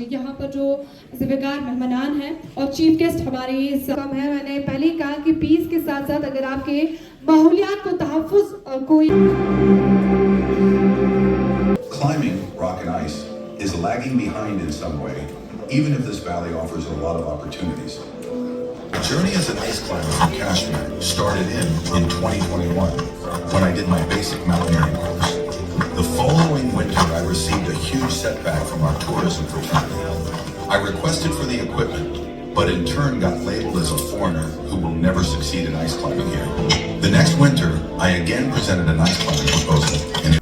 जी यहाँ पर जो ज़िम्मेदार मेहमान हैं और चीफ गेस्ट हमारे कम है। मैंने पहले ही कहा कि पीस के साथ साथ अगर आपके माहौलियात को तहफ़्फ़ुज़ कोई Climbing rock and ice is lagging behind in some way, even if this valley offers a lot of opportunities. The journey as an ice climber from Kashmir started in 2021 when I did my basic mountaineering course. The following winter, I received a huge setback from our tourism fraternity. I requested for the equipment, but in turn got labeled as a foreigner who will never succeed in ice climbing here. The next winter, I again presented an ice climbing proposal. And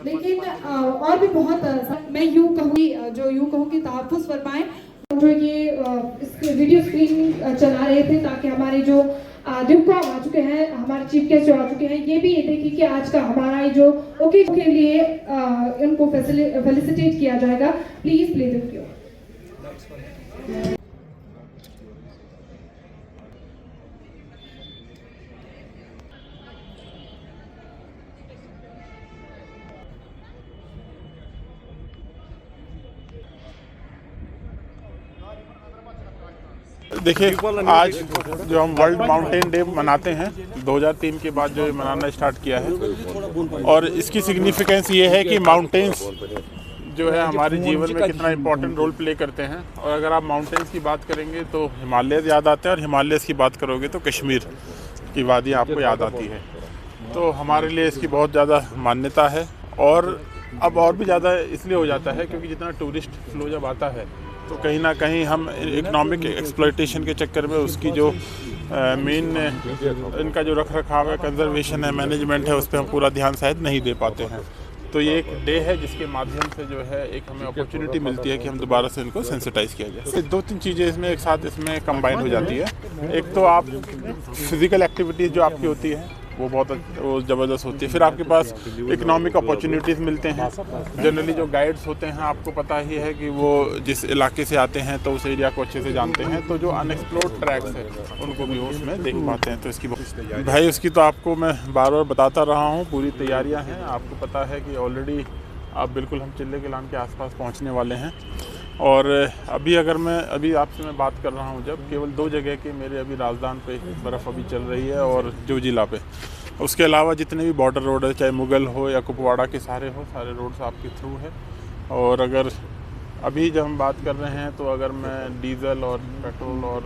लेकिन और भी बहुत मैं यूँ कहूँगी तहफ़्फ़ुज़ फरमाएं। जो ये इस वीडियो स्क्रीन चला रहे थे ताकि हमारे जो जिनको आ चुके हैं, हमारे चीफ गेस्ट जो आ चुके हैं, ये भी ये देखिए कि आज का हमारा जो ओके के लिए उनको फेलिसिटेट किया जाएगा। Please play the video. देखिए, आज जो हम वर्ल्ड माउंटेन डे मनाते हैं 2003 के बाद जो मनाना स्टार्ट किया है, और इसकी सिग्निफिकेंस ये है कि माउंटेन्स जो है हमारे जीवन में कितना इम्पोर्टेंट रोल प्ले करते हैं। और अगर आप माउंटेन्स की बात करेंगे तो हिमालय याद आते हैं, और हिमालयस की बात करोगे तो कश्मीर की वादी आपको याद आती है। तो हमारे लिए इसकी बहुत ज़्यादा मान्यता है, और अब और भी ज़्यादा इसलिए हो जाता है क्योंकि जितना टूरिस्ट फ्लो जब आता है तो कहीं ना कहीं हम इकोनॉमिक एक्सप्लॉयटेशन के चक्कर में उसकी जो मेन इनका जो रख रखाव है, कंजर्वेशन है, मैनेजमेंट है, उस पर हम पूरा ध्यान शायद नहीं दे पाते हैं। तो ये एक डे है जिसके माध्यम से जो है एक हमें अपॉर्चुनिटी मिलती है कि हम दोबारा से इनको सेंसिटाइज किया जाए। तो 2-3 चीज़ें इसमें एक साथ इसमें कंबाइन हो जाती है। एक तो आप फिज़िकल एक्टिविटीज़ जो आपकी होती है वो बहुत ज़बरदस्त होती है। फिर आपके पास इकोनॉमिक अपॉर्चुनिटीज़ मिलते हैं। जनरली जो गाइड्स होते हैं आपको पता ही है कि वो जिस इलाके से आते हैं तो उस एरिया को अच्छे से जानते हैं, तो जो अनएक्सप्लोर्ड ट्रैक्स हैं उनको भी उसमें देख पाते हैं। तो इसकी भाई उसकी तो आपको मैं बार बार बताता रहा हूँ, पूरी तैयारियाँ हैं। आपको पता है कि ऑलरेडी आप बिल्कुल हम चिल्ले केलान के आसपास पहुँचने वाले हैं। और अभी अभी आपसे मैं बात कर रहा हूँ जब केवल 2 जगह के मेरे अभी राजधान पे बर्फ़ अभी चल रही है और जोजिला पे। उसके अलावा जितने भी बॉर्डर रोड है, चाहे मुगल हो या कुपवाड़ा के सारे रोड्स आपके थ्रू है। और अगर अभी जब हम बात कर रहे हैं तो अगर मैं डीज़ल और पेट्रोल और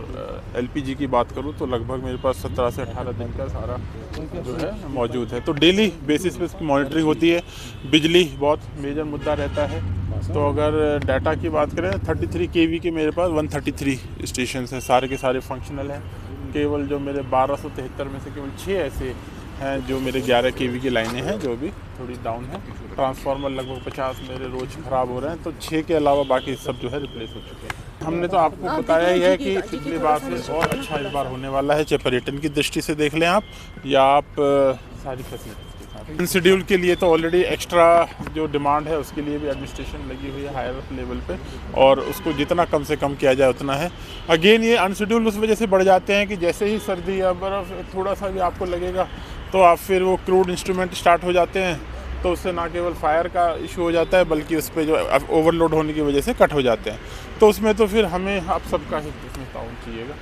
एलपीजी की बात करूं तो लगभग मेरे पास 17 से 18 दिन का सारा जो है मौजूद है। तो डेली बेसिस पे इसकी मॉनिटरिंग होती है। बिजली बहुत मेजर मुद्दा रहता है। तो अगर डाटा की बात करें 33 केवी के मेरे पास 133 स्टेशन हैं, सारे के सारे फंक्शनल हैं। केवल जो मेरे 1273 में से केवल 6 ऐसे हैं जो मेरे 11 केवी की लाइनें हैं जो भी थोड़ी डाउन है। ट्रांसफार्मर लगभग 50 मेरे रोज़ ख़राब हो रहे हैं, तो 6 के अलावा बाकी सब जो है रिप्लेस हो चुके हैं। हमने तो आपको बताया ही है कि पिछली बार से और अच्छा इस बार होने वाला है, चाहे पर्यटन की दृष्टि से देख लें आप या आप सारी फैसिलिटीज़ के साथ। शेड्यूल के लिए तो ऑलरेडी एक्स्ट्रा जो डिमांड है उसके लिए भी एडमिनिस्ट्रेशन लगी हुई है हायर लेवल पे, और उसको जितना कम से कम किया जाए उतना है। अगेन ये अनशेड्यूल उस वजह से बढ़ जाते हैं कि जैसे ही सर्दी या बर्फ़ थोड़ा सा भी आपको लगेगा तो आप फिर वो क्रूड इंस्ट्रूमेंट स्टार्ट हो जाते हैं, तो उससे ना केवल फायर का इशू हो जाता है बल्कि उस पर जो ओवरलोड होने की वजह से कट हो जाते हैं। तो उसमें तो फिर हमें आप सबका ही इसमें ताउन चाहिएगा।